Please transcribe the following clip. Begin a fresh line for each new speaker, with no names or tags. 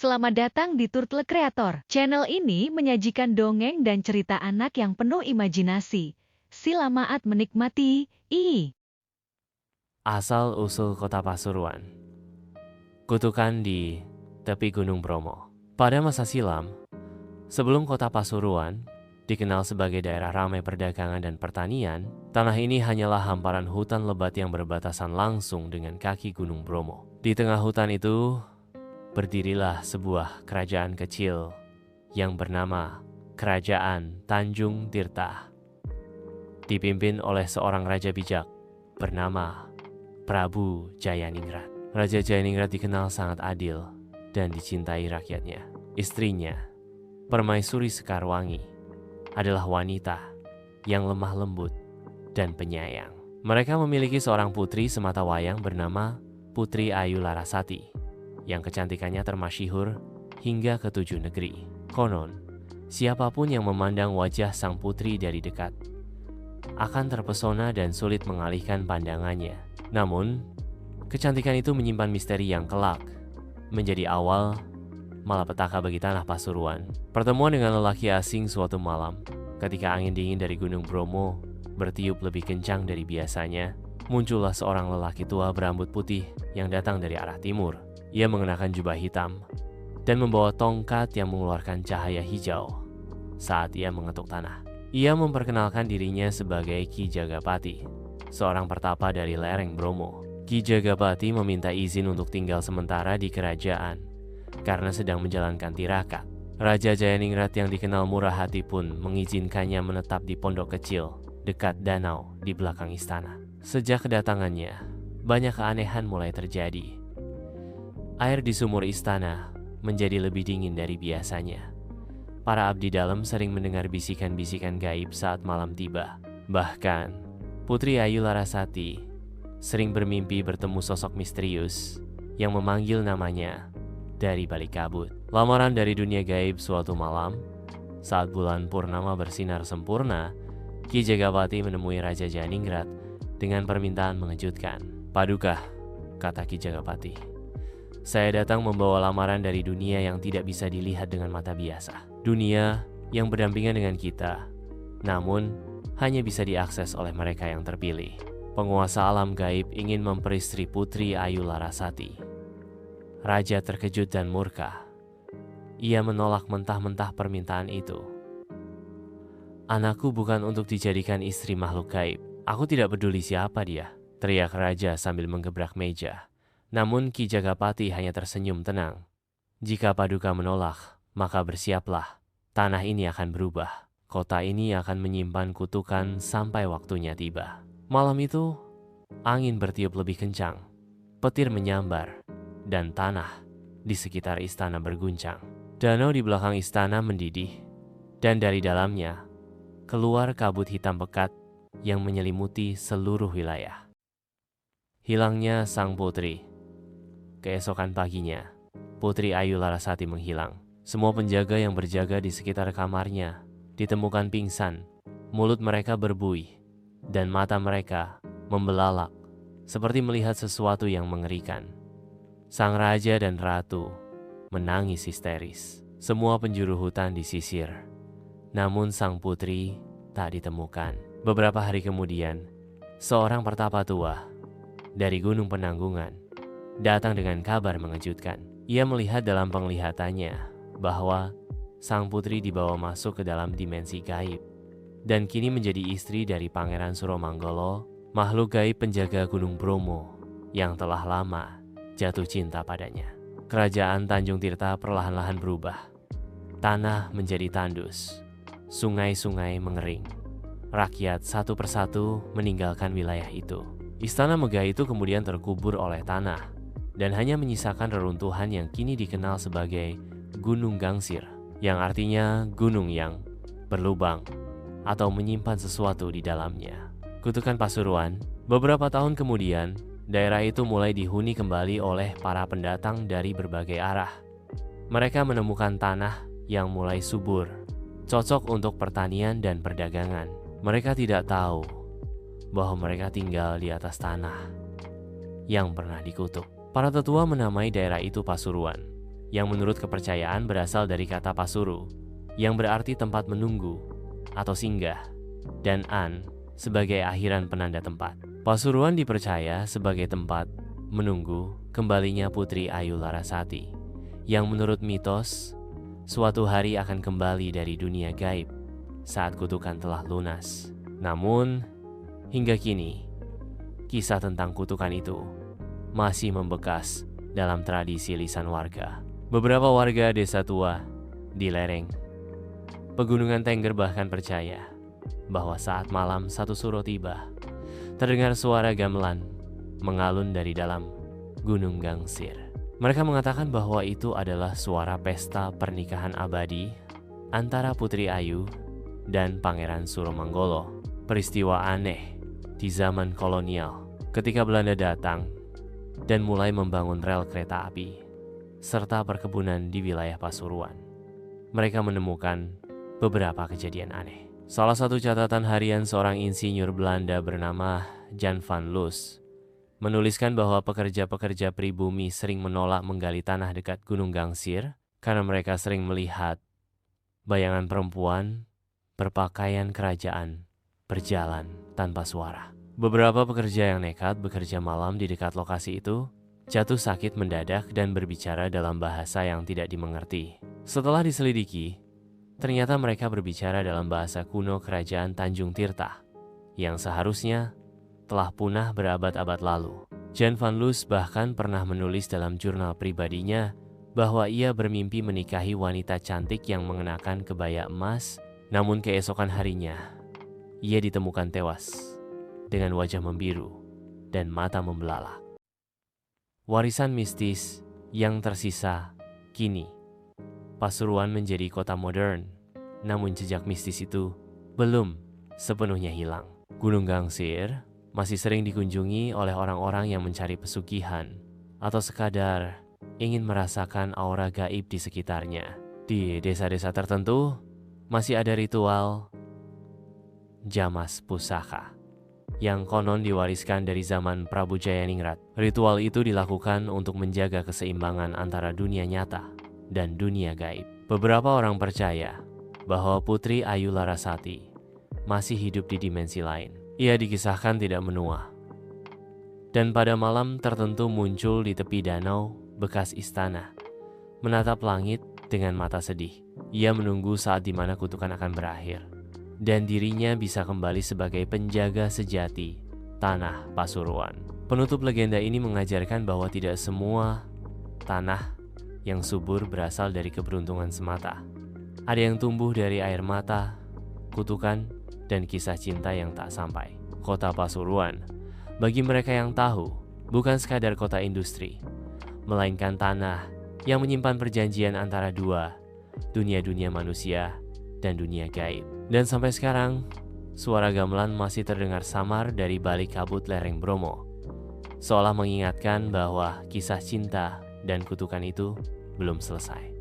Selamat datang di Turtle Creator. Channel ini menyajikan dongeng dan cerita anak yang penuh imajinasi. Selamat menikmati.
Asal-usul kota Pasuruan. Kutukan di tepi Gunung Bromo. Pada masa silam, sebelum kota Pasuruan dikenal sebagai daerah ramai perdagangan dan pertanian, tanah ini hanyalah hamparan hutan lebat yang berbatasan langsung dengan kaki Gunung Bromo. Di tengah hutan itu, berdirilah sebuah kerajaan kecil yang bernama Kerajaan Tanjung Tirta, dipimpin oleh seorang raja bijak bernama Prabu Jayaningrat. Raja Jayaningrat dikenal sangat adil dan dicintai rakyatnya. Istrinya, Permaisuri Sekarwangi, adalah wanita yang lemah lembut dan penyayang. Mereka memiliki seorang putri sematawayang bernama Putri Ayu Larasati, yang kecantikannya termasyhur hingga ke 7 negeri. Konon, siapapun yang memandang wajah sang putri dari dekat akan terpesona dan sulit mengalihkan pandangannya. Namun, kecantikan itu menyimpan misteri yang kelak menjadi awal malapetaka bagi tanah Pasuruan. Pertemuan dengan lelaki asing suatu malam, ketika angin dingin dari Gunung Bromo bertiup lebih kencang dari biasanya, muncullah seorang lelaki tua berambut putih yang datang dari arah timur. Ia mengenakan jubah hitam dan membawa tongkat yang mengeluarkan cahaya hijau saat ia mengetuk tanah. Ia memperkenalkan dirinya sebagai Ki Jagapati, seorang pertapa dari lereng Bromo. Ki Jagapati meminta izin untuk tinggal sementara di kerajaan karena sedang menjalankan tirakat. Raja Jayaningrat yang dikenal murah hati pun mengizinkannya menetap di pondok kecil dekat danau di belakang istana. Sejak kedatangannya, banyak keanehan mulai terjadi. Air di sumur istana menjadi lebih dingin dari biasanya. Para abdi dalam sering mendengar bisikan-bisikan gaib saat malam tiba. Bahkan, Putri Ayu Larasati sering bermimpi bertemu sosok misterius yang memanggil namanya dari balik kabut. Lamaran dari dunia gaib suatu malam, saat bulan purnama bersinar sempurna, Ki Jagapati menemui Raja Jayaningrat dengan permintaan mengejutkan. "Paduka," kata Ki Jagapati, "saya datang membawa lamaran dari dunia yang tidak bisa dilihat dengan mata biasa. Dunia yang berdampingan dengan kita, namun hanya bisa diakses oleh mereka yang terpilih. Penguasa alam gaib ingin memperistri Putri Ayu Larasati." Raja terkejut dan murka. Ia menolak mentah-mentah permintaan itu. "Anakku bukan untuk dijadikan istri makhluk gaib. Aku tidak peduli siapa dia," teriak raja sambil menggebrak meja. Namun Ki Jagapati hanya tersenyum tenang. "Jika Paduka menolak, maka bersiaplah. Tanah ini akan berubah. Kota ini akan menyimpan kutukan sampai waktunya tiba." Malam itu, angin bertiup lebih kencang. Petir menyambar, dan tanah di sekitar istana berguncang. Danau di belakang istana mendidih, dan dari dalamnya keluar kabut hitam pekat yang menyelimuti seluruh wilayah. Hilangnya sang putri. Keesokan paginya, Putri Ayu Larasati menghilang. Semua penjaga yang berjaga di sekitar kamarnya ditemukan pingsan. Mulut mereka berbuih dan mata mereka membelalak seperti melihat sesuatu yang mengerikan. Sang raja dan ratu menangis histeris. Semua penjuru hutan disisir, namun sang putri tak ditemukan. Beberapa hari kemudian, seorang pertapa tua dari Gunung Penanggungan datang dengan kabar mengejutkan. Ia melihat dalam penglihatannya bahwa sang putri dibawa masuk ke dalam dimensi gaib dan kini menjadi istri dari Pangeran Suromanggolo, makhluk gaib penjaga Gunung Bromo yang telah lama jatuh cinta padanya. Kerajaan Tanjung Tirta perlahan-lahan berubah. Tanah menjadi tandus, sungai-sungai mengering. Rakyat satu persatu meninggalkan wilayah itu. Istana megah itu kemudian terkubur oleh tanah dan hanya menyisakan reruntuhan yang kini dikenal sebagai Gunung Gangsir, yang artinya gunung yang berlubang atau menyimpan sesuatu di dalamnya. Kutukan Pasuruan. Beberapa tahun kemudian, daerah itu mulai dihuni kembali oleh para pendatang dari berbagai arah. Mereka menemukan tanah yang mulai subur, cocok untuk pertanian dan perdagangan. Mereka tidak tahu bahwa mereka tinggal di atas tanah yang pernah dikutuk. Para tetua menamai daerah itu Pasuruan, yang menurut kepercayaan berasal dari kata pasuru, yang berarti tempat menunggu atau singgah, dan an sebagai akhiran penanda tempat. Pasuruan dipercaya sebagai tempat menunggu kembalinya Putri Ayu Larasati, yang menurut mitos suatu hari akan kembali dari dunia gaib saat kutukan telah lunas. Namun, hingga kini, kisah tentang kutukan itu masih membekas dalam tradisi lisan warga. Beberapa warga desa tua di lereng Pegunungan Tengger bahkan percaya bahwa saat malam satu suro tiba, terdengar suara gamelan mengalun dari dalam Gunung Gangsir. Mereka mengatakan bahwa itu adalah suara pesta pernikahan abadi antara Putri Ayu dan Pangeran Suromanggolo. Peristiwa aneh di zaman kolonial ketika Belanda datang dan mulai membangun rel kereta api serta perkebunan di wilayah Pasuruan. Mereka menemukan beberapa kejadian aneh. Salah satu catatan harian seorang insinyur Belanda bernama Jan van Loos menuliskan bahwa pekerja-pekerja pribumi sering menolak menggali tanah dekat Gunung Gangsir karena mereka sering melihat bayangan perempuan berpakaian kerajaan berjalan tanpa suara. Beberapa pekerja yang nekat bekerja malam di dekat lokasi itu jatuh sakit mendadak dan berbicara dalam bahasa yang tidak dimengerti. Setelah diselidiki, ternyata mereka berbicara dalam bahasa kuno kerajaan Tanjung Tirta yang seharusnya telah punah berabad-abad lalu. Jan van Loos bahkan pernah menulis dalam jurnal pribadinya bahwa ia bermimpi menikahi wanita cantik yang mengenakan kebaya emas, namun keesokan harinya ia ditemukan tewas dengan wajah membiru dan mata membelalak. Warisan mistis yang tersisa kini, Pasuruan menjadi kota modern, namun jejak mistis itu belum sepenuhnya hilang. Gunung Gangsir masih sering dikunjungi oleh orang-orang yang mencari pesugihan atau sekadar ingin merasakan aura gaib di sekitarnya. Di desa-desa tertentu masih ada ritual Jamas Pusaka yang konon diwariskan dari zaman Prabu Jayaningrat. Ritual itu dilakukan untuk menjaga keseimbangan antara dunia nyata dan dunia gaib. Beberapa orang percaya bahwa Putri Ayu Larasati masih hidup di dimensi lain. Ia dikisahkan tidak menua, dan pada malam tertentu muncul di tepi danau bekas istana, menatap langit dengan mata sedih. Ia menunggu saat dimana kutukan akan berakhir, dan dirinya bisa kembali sebagai penjaga sejati tanah Pasuruan. Penutup legenda ini mengajarkan bahwa tidak semua tanah yang subur berasal dari keberuntungan semata. Ada yang tumbuh dari air mata, kutukan, dan kisah cinta yang tak sampai. Kota Pasuruan, bagi mereka yang tahu, bukan sekadar kota industri, melainkan tanah yang menyimpan perjanjian antara dunia manusia dan dunia gaib. Dan sampai sekarang, suara gamelan masih terdengar samar dari balik kabut lereng Bromo, seolah mengingatkan bahwa kisah cinta dan kutukan itu belum selesai.